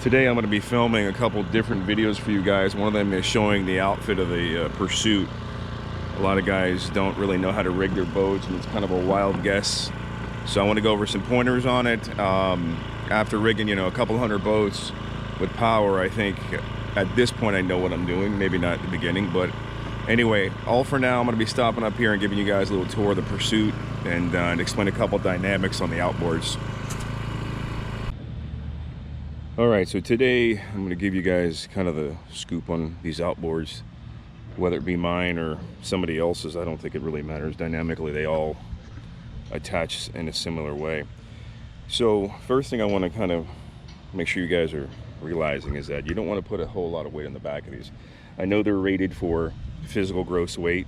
Today I'm going to be filming a couple different videos for you guys. One of them is showing the outfit of the Pursuit. A lot of guys don't really know how to rig their boats, and it's kind of a wild guess. So I want to go over some pointers on it. After rigging, a couple hundred boats with power, I think at this point I know what I'm doing. Maybe not at the beginning, but anyway, all for now. I'm going to be stopping up here and giving you guys a little tour of the Pursuit and explain a couple dynamics on the outboards. Alright, so today I'm going to give you guys kind of the scoop on these outboards, whether it be mine or somebody else's. I don't think it really matters. Dynamically, they all attach in a similar way. So first thing I want to kind of make sure you guys are realizing is that you don't want to put a whole lot of weight on the back of these. I know they're rated for physical gross weight,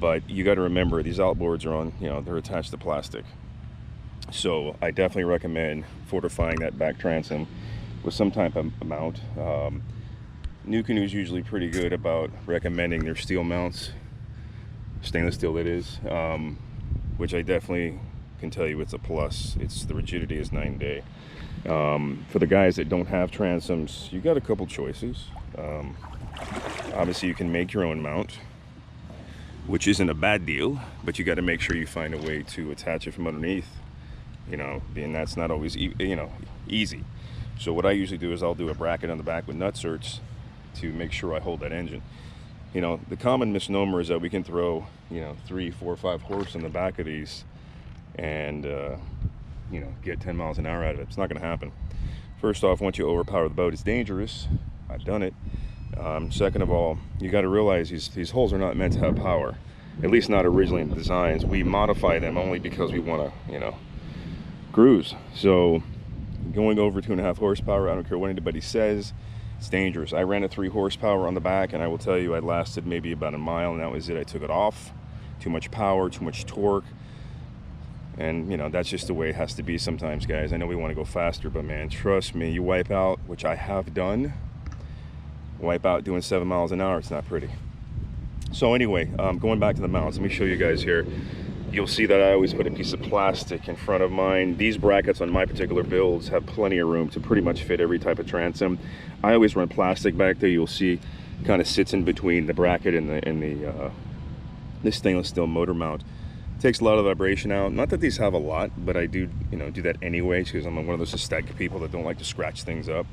but you got to remember these outboards are on, they're attached to plastic. So I definitely recommend fortifying that back transom with some type of mount. New Canoe's usually pretty good about recommending their steel mounts, stainless steel it is, which I definitely can tell you it's a plus. The rigidity is 9-day. For the guys that don't have transoms, you got a couple choices. Obviously you can make your own mount, which isn't a bad deal, but you got to make sure you find a way to attach it from underneath. And that's not always easy. So what I usually do is I'll do a bracket on the back with nutserts to make sure I hold that engine. The common misnomer is that we can throw 3, 4, 5 horse in the back of these and get 10 miles an hour out of it. It's not going to happen. First off, once you overpower the boat, it's dangerous. I've done it. Second of all, you got to realize these hulls are not meant to have power, at least not originally in the designs. We modify them only because we want to cruise. So going over 2.5 horsepower, I don't care what anybody says, it's dangerous. I ran a 3 horsepower on the back, and I will tell you I lasted maybe about a mile, and that was it. I took it off. Too much power, too much torque, and that's just the way it has to be sometimes, guys. I know we want to go faster, but man, trust me, you wipe out, which I have done, wipe out doing 7 miles an hour. It's not pretty. So anyway, going back to the mounts, let me show you guys here. You'll see that I always put a piece of plastic in front of mine. These brackets on my particular builds have plenty of room to pretty much fit every type of transom. I always run plastic back there. You'll see kind of sits in between the bracket and the stainless steel motor mount. It takes a lot of vibration out. Not that these have a lot, but I do do that anyway because I'm one of those aesthetic people that don't like to scratch things up.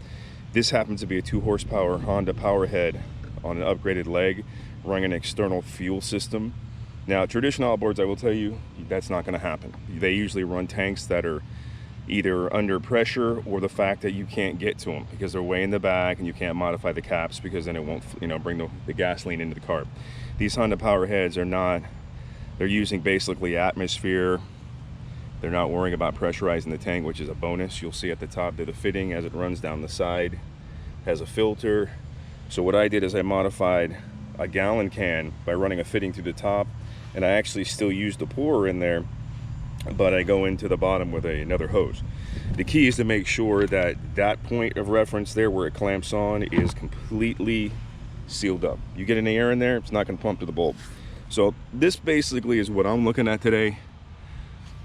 This happens to be a 2 horsepower Honda power head on an upgraded leg running an external fuel system. Now, traditional outboards, I will tell you, that's not going to happen. They usually run tanks that are either under pressure or the fact that you can't get to them because they're way in the back and you can't modify the caps because then it won't, bring the gasoline into the car. These Honda power heads are not, they're using basically atmosphere. They're not worrying about pressurizing the tank, which is a bonus. You'll see at the top there the fitting as it runs down the side has a filter. So what I did is I modified a gallon can by running a fitting through the top, and I actually still use the pourer in there, but I go into the bottom with another hose. The key is to make sure that that point of reference there where it clamps on is completely sealed up. You get any air in there, it's not going to pump to the bulb. So this basically is what I'm looking at today.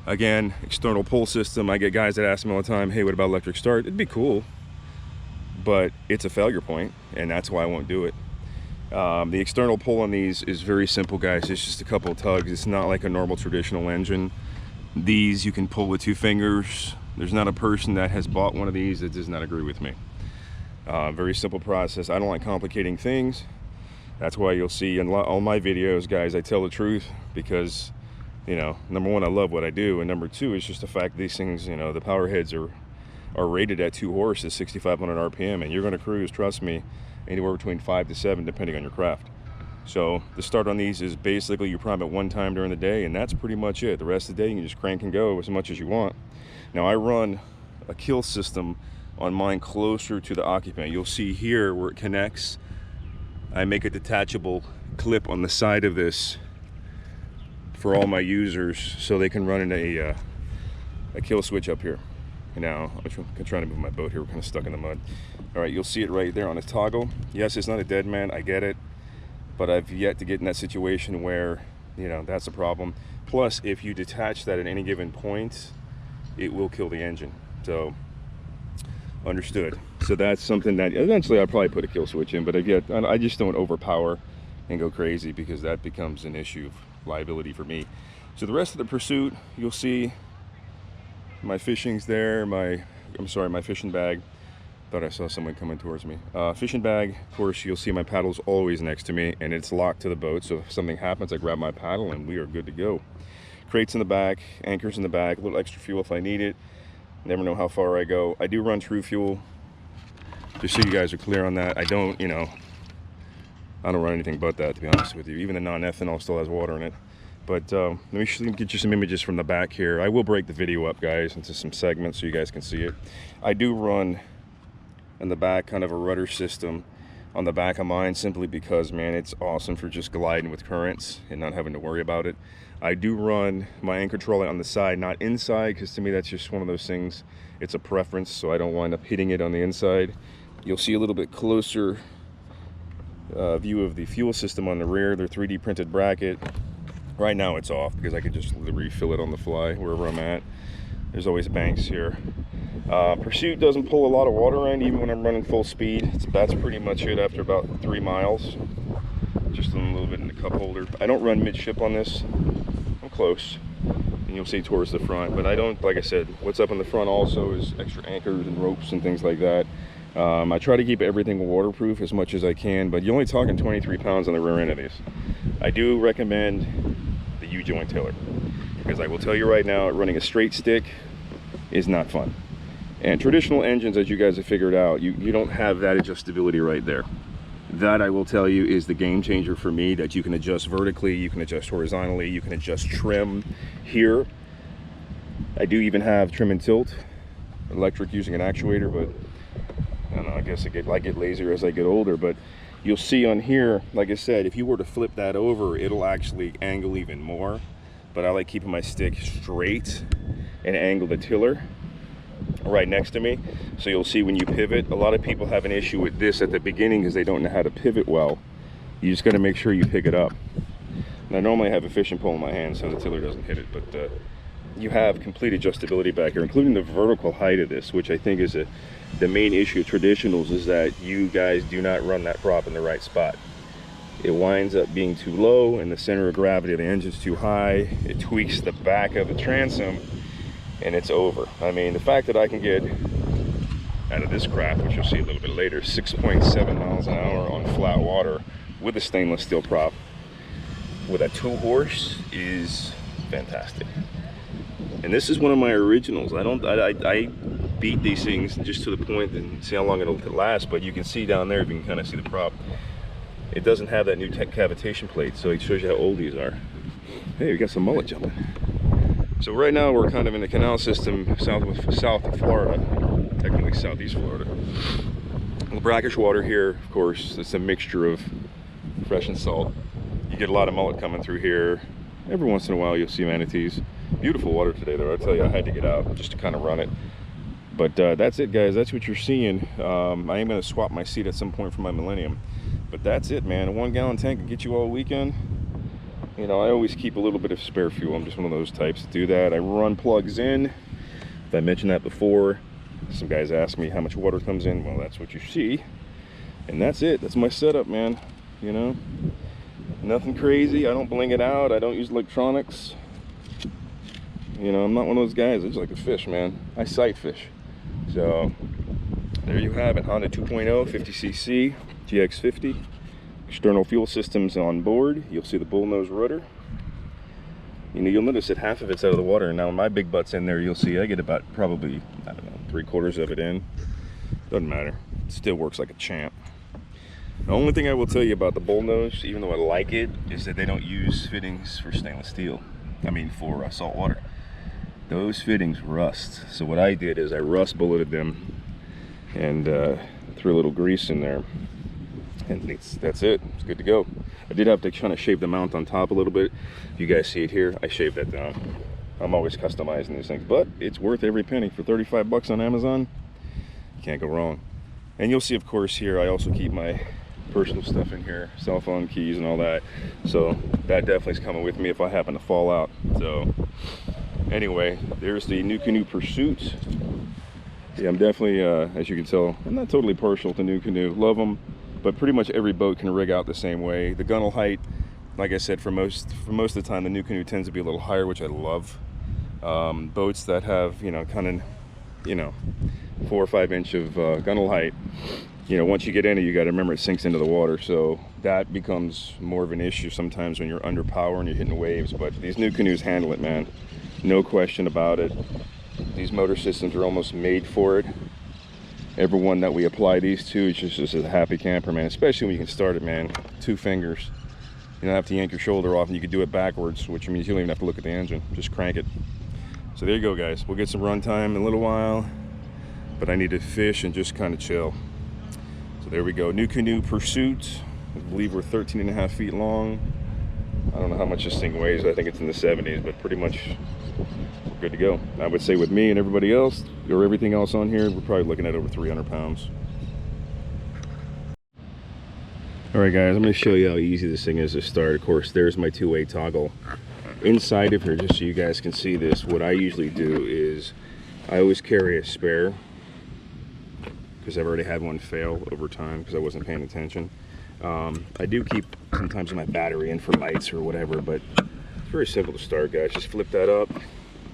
Again, external pull system. I get guys that ask me all the time, hey, what about electric start? It'd be cool, but it's a failure point, and that's why I won't do it. The external pull on these is very simple, guys. It's just a couple of tugs. It's not like a normal traditional engine. These you can pull with 2 fingers. There's not a person that has bought one of these that does not agree with me. Very simple process. I don't like complicating things. That's why you'll see in all my videos, guys, I tell the truth because, number one, I love what I do, and number two, it's just the fact these things, the power heads are rated at 2 horses, 6,500 RPM, and you're going to cruise, trust me, anywhere between 5 to 7 depending on your craft. So the start on these is basically you prime it 1 time during the day, and that's pretty much it. The rest of the day you can just crank and go as much as you want. Now I run a kill system on mine closer to the occupant. You'll see here where it connects, I make a detachable clip on the side of this for all my users so they can run in a kill switch up here. Now, I'm trying to move my boat here. We're kind of stuck in the mud. All right, you'll see it right there on a toggle. Yes, it's not a dead man. I get it. But I've yet to get in that situation where, that's a problem. Plus, if you detach that at any given point, it will kill the engine. So Understood. So that's something that eventually I'll probably put a kill switch in, but I just don't overpower and go crazy, because that becomes an issue of liability for me. So the rest of the Pursuit, you'll see my fishing's there, my fishing bag. Thought I saw someone coming towards me. Fishing bag, of course, you'll see my paddle's always next to me, and it's locked to the boat, so if something happens, I grab my paddle and we are good to go. Crates in the back, anchors in the back, a little extra fuel if I need it. Never know how far I go. I do run True Fuel, just so you guys are clear on that. I don't run anything but that, to be honest with you. Even the non-ethanol still has water in it. But let me get you some images from the back here. I will break the video up, guys, into some segments so you guys can see it. I do run in the back kind of a rudder system on the back of mine, simply because, man, it's awesome for just gliding with currents and not having to worry about it. I do run my anchor trolley on the side, not inside, because to me that's just one of those things. It's a preference, so I don't wind up hitting it on the inside. You'll see a little bit closer view of the fuel system on the rear, their 3D printed bracket. Right now it's off because I can just refill it on the fly wherever I'm at. There's always banks here. Pursuit doesn't pull a lot of water in, even when I'm running full speed. That's pretty much it after about 3 miles. Just a little bit in the cup holder. I don't run midship on this. I'm close, and you'll see towards the front, but I don't, like I said, what's up in the front also is extra anchors and ropes and things like that. I try to keep everything waterproof as much as I can, but you're only talking 23 pounds on the rear end of these. I do recommend the U-joint tiller, because I will tell you right now, running a straight stick is not fun. And traditional engines, as you guys have figured out, you don't have that adjustability right there. That, I will tell you, is the game changer for me, that you can adjust vertically, you can adjust horizontally, you can adjust trim here. I do even have trim and tilt, electric using an actuator, but I don't know, I guess I get lazier as I get older. But you'll see on here, like I said, if you were to flip that over, it'll actually angle even more. But I like keeping my stick straight and angle the tiller right next to me. So you'll see when you pivot, a lot of people have an issue with this at the beginning because they don't know how to pivot well. You just got to make sure you pick it up. And I normally have a fishing pole in my hand so the tiller doesn't hit it, but you have complete adjustability back here, including the vertical height of this, which I think is the main issue of traditionals, is that you guys do not run that prop in the right spot. It winds up being too low, and the center of gravity of the engine's too high. It tweaks the back of the transom, and it's over. I mean, the fact that I can get out of this craft, which you'll see a little bit later, 6.7 miles an hour on flat water with a stainless steel prop with a 2-horse is fantastic. And this is one of my originals. I beat these things just to the point and see how long it'll last, but you can see down there, if you can kind of see the prop, it doesn't have that new tech cavitation plate, so it shows you how old these are. Hey, we got some mullet jumping. So right now we're kind of in the canal system south of Florida, technically southeast Florida. The brackish water here, of course, it's a mixture of fresh and salt. You get a lot of mullet coming through here. Every once in a while you'll see manatees. Beautiful water today though, I tell you, I had to get out just to kind of run it. But that's it, guys, that's what you're seeing. I am going to swap my seat at some point for my Millennium. But that's it, man. A 1-gallon tank can get you all weekend. You know, I always keep a little bit of spare fuel. I'm just one of those types to do that. I run plugs in. If I mentioned that before, some guys ask me how much water comes in. Well, that's what you see. And that's it. That's my setup, man. You know, nothing crazy. I don't bling it out. I don't use electronics. You know, I'm not one of those guys. I just like to fish, man. I sight fish. So there you have it. Honda 2.0 50cc GX50. External fuel systems on board. You'll see the bullnose rudder. You know, you'll notice that half of it's out of the water, and now when my big butt's in there, you'll see I get about probably, I don't know, 3/4 of it in. Doesn't matter. It still works like a champ. The only thing I will tell you about the bullnose, even though I like it, is that they don't use fittings for stainless steel. I mean, for salt water. Those fittings rust. So what I did is I rust bulleted them and threw a little grease in there. And that's it. It's good to go. I did have to kind of shave the mount on top a little bit. You guys see it here. I shaved that down. I'm always customizing these things, but it's worth every penny. For 35 bucks on Amazon, you can't go wrong. And you'll see, of course, here I also keep my personal stuff in here, cell phone, keys, and all that. So that definitely is coming with me if I happen to fall out. So anyway, there's the New Canoe Pursuit. Yeah, I'm definitely, as you can tell, I'm not totally partial to new canoe. Love them, but pretty much every boat can rig out the same way. The gunnel height, like I said, for most of the time, the new canoe tends to be a little higher, which I love. Boats that have, you know, kind of, you know, 4 or 5 inch of gunnel height, you know, once you get in it, you got to remember it sinks into the water, so that becomes more of an issue sometimes when you're under power and you're hitting waves. But these new canoes handle it, man, no question about it. These motor systems are almost made for it. Everyone that we apply these to is just a happy camper, man, especially when you can start it, man, 2 fingers. You don't have to yank your shoulder off, and you can do it backwards, which means you don't even have to look at the engine, just crank it. So there you go, guys. We'll get some run time in a little while, but I need to fish and just kind of chill. So there we go. New canoe Pursuit. I believe we're 13.5 feet long. I don't know how much this thing weighs. I think it's in the 70s, but pretty much we're good to go. I would say with me and everybody else, or everything else on here, we're probably looking at over 300 pounds. All right, guys, I'm going to show you how easy this thing is to start. Of course, there's my 2-way toggle. Inside of here, just so you guys can see this, what I usually do is I always carry a spare, because I've already had one fail over time because I wasn't paying attention. I do keep sometimes my battery in for lights or whatever, but it's very simple to start, guys. Just flip that up.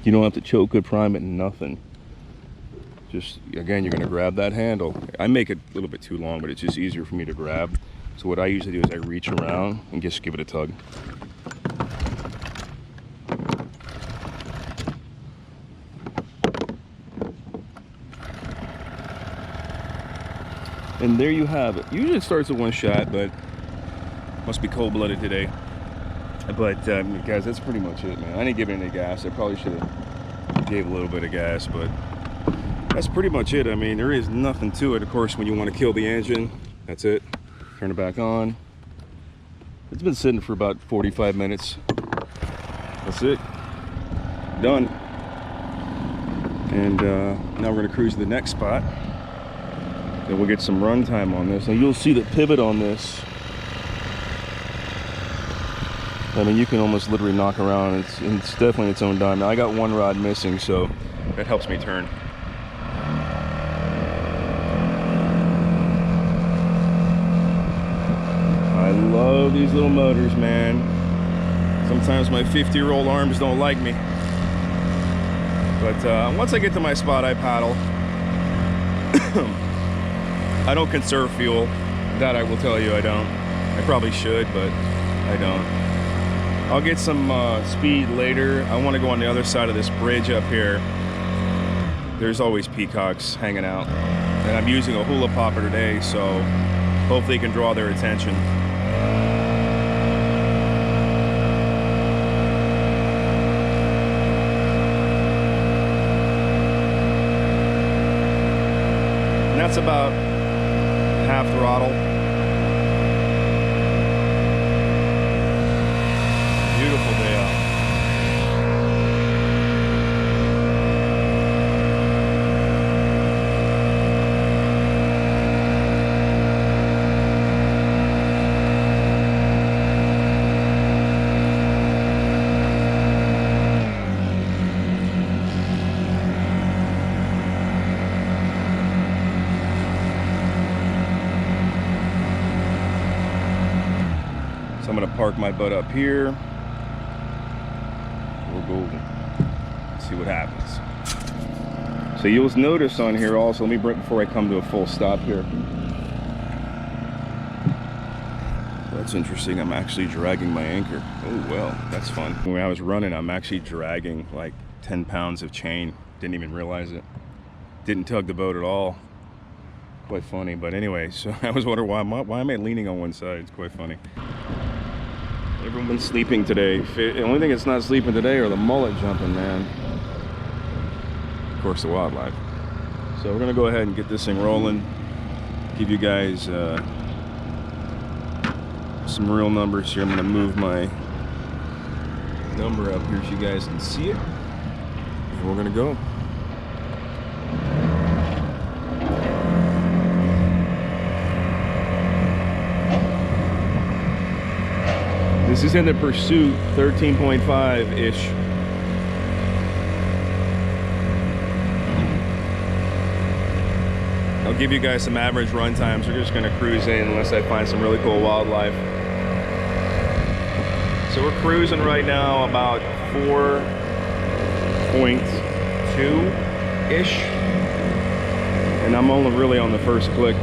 You don't have to choke it, prime it, nothing. Just, again, you're going to grab that handle. I make it a little bit too long, but it's just easier for me to grab. So what I usually do is I reach around and just give it a tug. And there you have it. Usually it starts with 1 shot, but must be cold-blooded today. But guys, that's pretty much it, man. I didn't give it any gas. I probably should have gave a little bit of gas, but that's pretty much it. I mean, there is nothing to it. Of course, when you want to kill the engine, that's it. Turn it back on. It's been sitting for about 45 minutes. That's it. Done. And now we're going to cruise to the next spot. Then we'll get some run time on this. Now you'll see the pivot on this. I mean, you can almost literally knock around. It's definitely its own dime. Now I got 1 rod missing, so that helps me turn. I love these little motors, man. Sometimes my 50-year-old arms don't like me. But once I get to my spot, I paddle. I don't conserve fuel. That I will tell you I don't. I probably should, but I don't. I'll get some speed later. I want to go on the other side of this bridge up here. There's always peacocks hanging out. And I'm using a hula popper today, so hopefully you can draw their attention. And that's about half throttle. Beautiful day out. So I'm going to park my butt up here. We'll go see what happens. So you'll notice on here also, let me bring before I come to a full stop here. That's interesting. I'm actually dragging my anchor. Oh, well, that's fun. When I was running, I'm actually dragging like 10 pounds of chain. Didn't even realize it. Didn't tug the boat at all. Quite funny. But anyway, so I was wondering why am I leaning on one side? It's quite funny. Everyone's sleeping today. The only thing that's not sleeping today are the mullet jumping, man. Of course, the wildlife. So we're gonna go ahead and get this thing rolling. Give you guys some real numbers here. I'm gonna move my number up here so you guys can see it. And we're gonna go. This is in the Pursuit 13.5-ish. I'll give you guys some average run times. We're just gonna cruise in unless I find some really cool wildlife. So we're cruising right now about 4.2-ish. And I'm only really on the first click.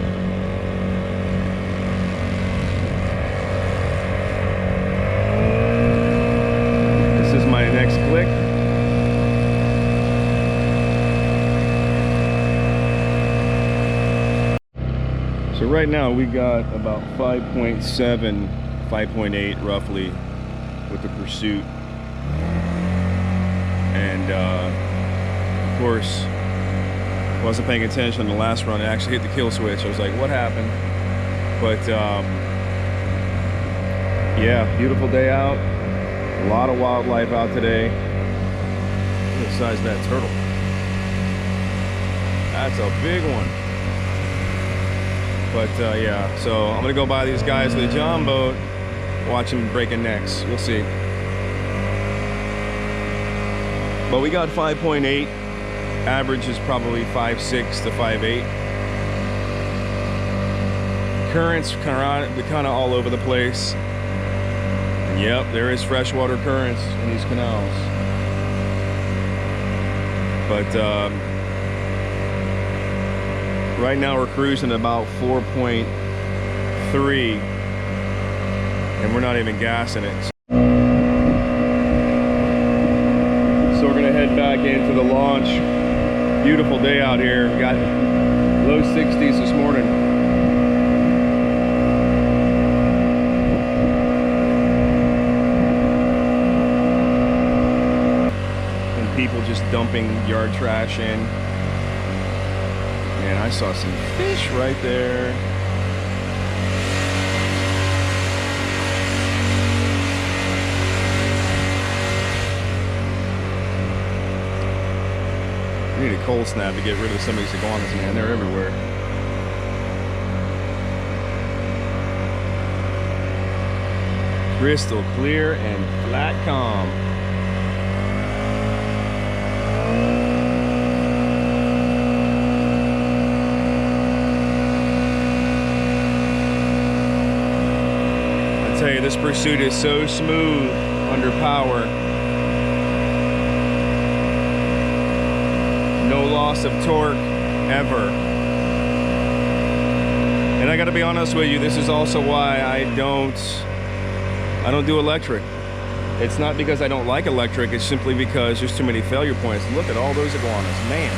This is my next click. So right now we got about 5.7, 5.8 roughly with the Pursuit. And of course, wasn't paying attention on the last run. I actually hit the kill switch. I was like, what happened? But yeah, beautiful day out. A lot of wildlife out today. Look at the size of that turtle. That's a big one. But yeah, so I'm gonna go by these guys with a John boat, watch them breaking necks. We'll see. But we got 5.8. Average is probably 5.6 to 5.8. Currents kind of all over the place. And yep, there is freshwater currents in these canals. But right now we're cruising about 4.3, and we're not even gassing it. So we're gonna head back into the launch. Beautiful day out here. We got low 60s this morning. And people just dumping yard trash in. Man, I saw some fish right there. We need a cold snap to get rid of some of these iguanas, man. They're everywhere. Crystal clear and flat calm. I tell you, this Pursuit is so smooth under power. No loss of torque ever. And I gotta be honest with you, this is also why I don't do electric. It's not because I don't like electric, it's simply because there's too many failure points. Look at all those iguanas, man.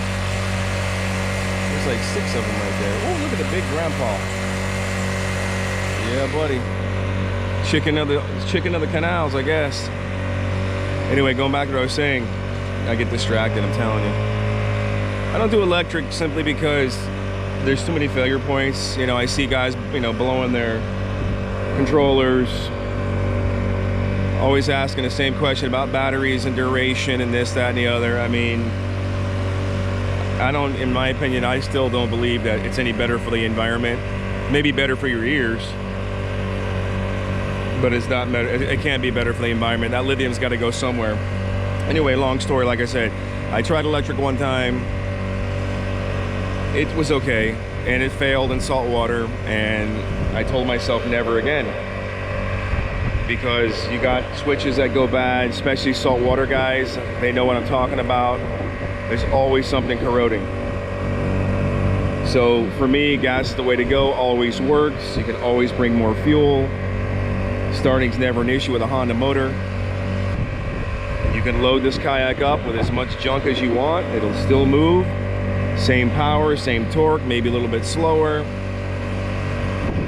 There's like 6 of them right there. Oh, look at the big grandpa. Yeah, buddy. Chicken of the canals, I guess. Anyway, going back to what I was saying, I get distracted, I'm telling you. I don't do electric simply because there's too many failure points. You know, I see guys, you know, blowing their controllers, always asking the same question about batteries and duration and this, that, and the other. I mean, I don't, in my opinion, I still don't believe that it's any better for the environment. Maybe better for your ears, but it's not better. It can't be better for the environment. That lithium's got to go somewhere. Anyway, long story, like I said, I tried electric one time. It was okay, and it failed in salt water, and I told myself never again. Because you got switches that go bad, especially saltwater guys. They know what I'm talking about. There's always something corroding. So for me, gas is the way to go, always works. You can always bring more fuel. Starting's never an issue with a Honda motor. You can load this kayak up with as much junk as you want. It'll still move. Same power, same torque, maybe a little bit slower.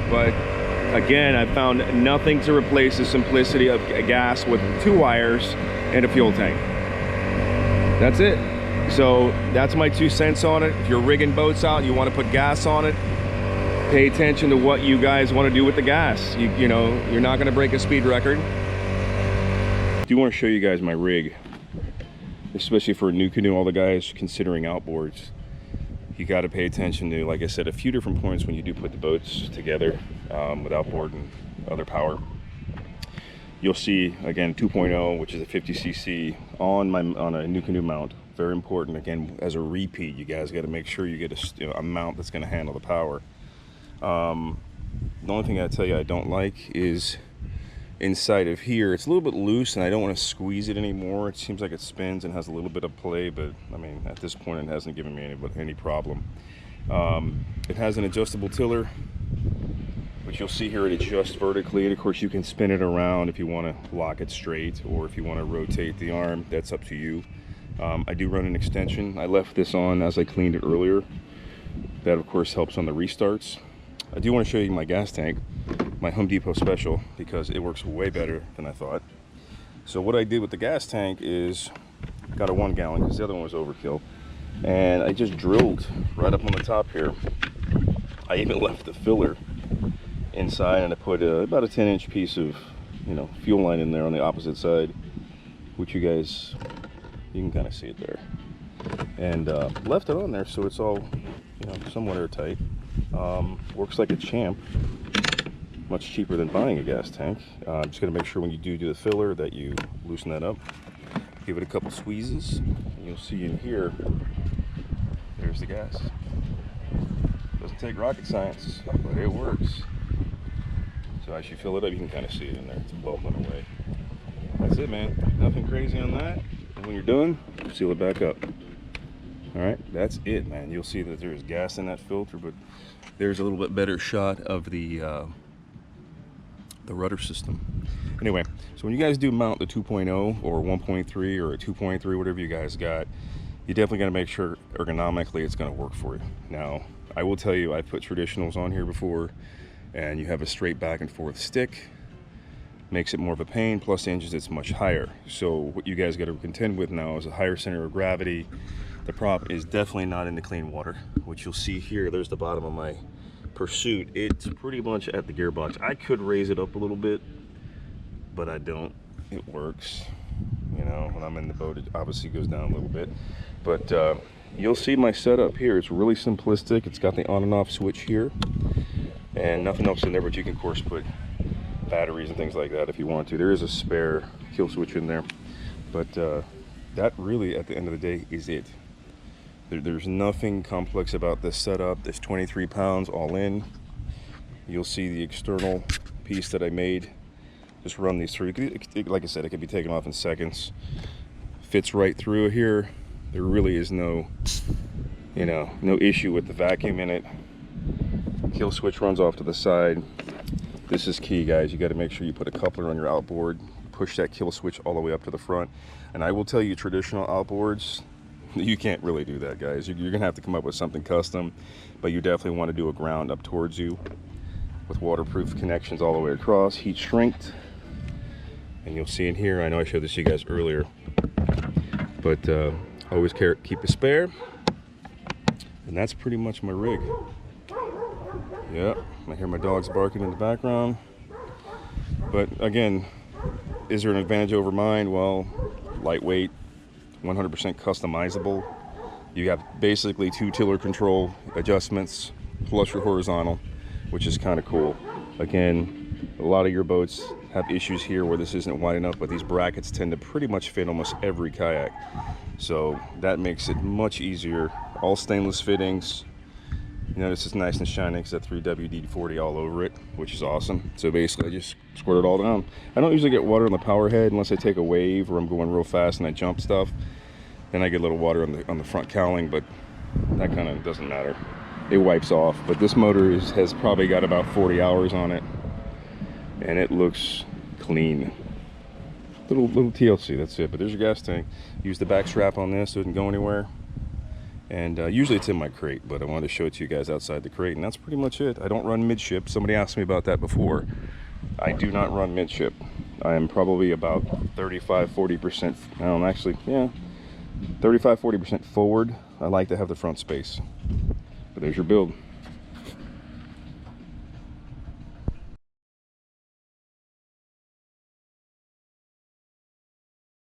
But again, I found nothing to replace the simplicity of a gas with 2 wires and a fuel tank. That's it. So that's my 2 cents on it. If you're rigging boats out, you want to put gas on it, pay attention to what you guys want to do with the gas. You know, you're not going to break a speed record. I do want to show you guys my rig, especially for a new canoe, all the guys considering outboards. You got to pay attention to, like I said, a few different points when you do put the boats together with outboard and other power. You'll see, again, 2.0, which is a 50cc on a new canoe mount, Very important. Again, as a repeat, you guys got to make sure you get a mount that's going to handle the power. The only thing I tell you I don't like is inside of here, it's a little bit loose, and I don't want to squeeze it anymore. It seems like it spins and has a little bit of play, but I mean, at this point, it hasn't given me any problem. It has an adjustable tiller, which you'll see here it adjusts vertically, and of course you can spin it around if you want to lock it straight, or if you want to rotate the arm. That's up to you. I do run an extension. I left this on as I cleaned it earlier. That of course helps on the restarts. I do want to show you my gas tank, my Home Depot special, because it works way better than I thought. So what I did with the gas tank is got a 1 gallon, because the other one was overkill, and I just drilled right up on the top here. I even left the filler inside, and I put about a 10-inch piece of, you know, fuel line in there on the opposite side, which you can kind of see it there, and left it on there so it's all, you know, somewhat airtight. Works like a champ. Much cheaper than buying a gas tank. I'm just going to make sure when you do the filler that you loosen that up. Give it a couple squeezes, and you'll see in here, there's the gas. Doesn't take rocket science, but it works. So as you fill it up, you can kind of see it in there. It's bubbling away. That's it, man. Nothing crazy on that. And when you're done, seal it back up. All right, that's it, man. You'll see that there's gas in that filter, but there's a little bit better shot of the rudder system. Anyway, so when you guys do mount the 2.0 or 1.3 or a 2.3, whatever you guys got, you definitely got to make sure ergonomically it's going to work for you. Now, I will tell you, I put traditionals on here before, and you have a straight back and forth stick. Makes it more of a pain, plus the engines, it's much higher. So what you guys got to contend with now is a higher center of gravity. The prop is definitely not into clean water, which you'll see here. There's the bottom of my Pursuit. It's pretty much at the gearbox. I could raise it up a little bit, but I don't. It works. You know, when I'm in the boat, it obviously goes down a little bit. But you'll see my setup here. It's really simplistic. It's got the on and off switch here, and nothing else in there, but you can of course put batteries and things like that if you want to. There is a spare kill switch in there, but that really, at the end of the day, is it. There's nothing complex about this setup. It's 23 pounds all in. You'll see the external piece that I made. Just run these through. Like I said, it can be taken off in seconds. Fits right through here. There really is no, you know, no issue with the vacuum in it. Kill switch runs off to the side. This is key, guys. You got to make sure you put a coupler on your outboard. Push that kill switch all the way up to the front. And I will tell you, traditional outboards, you can't really do that, guys. You're gonna have to come up with something custom, but you definitely want to do a ground up towards you with waterproof connections all the way across, heat shrinked. And you'll see in here, I know I showed this to you guys earlier, but always keep a spare. And that's pretty much my rig. Yep, I hear my dogs barking in the background. But again, is there an advantage over mine? Well, lightweight, 100% customizable. You have basically 2 tiller control adjustments plus your horizontal, which is kind of cool. Again, a lot of your boats have issues here where this isn't wide enough, but these brackets tend to pretty much fit almost every kayak. So that makes it much easier. All stainless fittings. You notice it's nice and shiny because that 3WD-40 all over it, which is awesome. So basically I just squirt it all down. I don't usually get water on the power head unless I take a wave or I'm going real fast and I jump stuff. Then I get a little water on the front cowling, but that kind of doesn't matter. It wipes off. But this motor has probably got about 40 hours on it, and it looks clean. Little TLC, that's it. But there's your gas tank. Use the back strap on this so it doesn't go anywhere. And usually it's in my crate, but I wanted to show it to you guys outside the crate, and that's pretty much it. I don't run midship. Somebody asked me about that before. I do not run midship. I am probably about 35-40%, actually, yeah, 35-40% forward. I like to have the front space. But there's your build.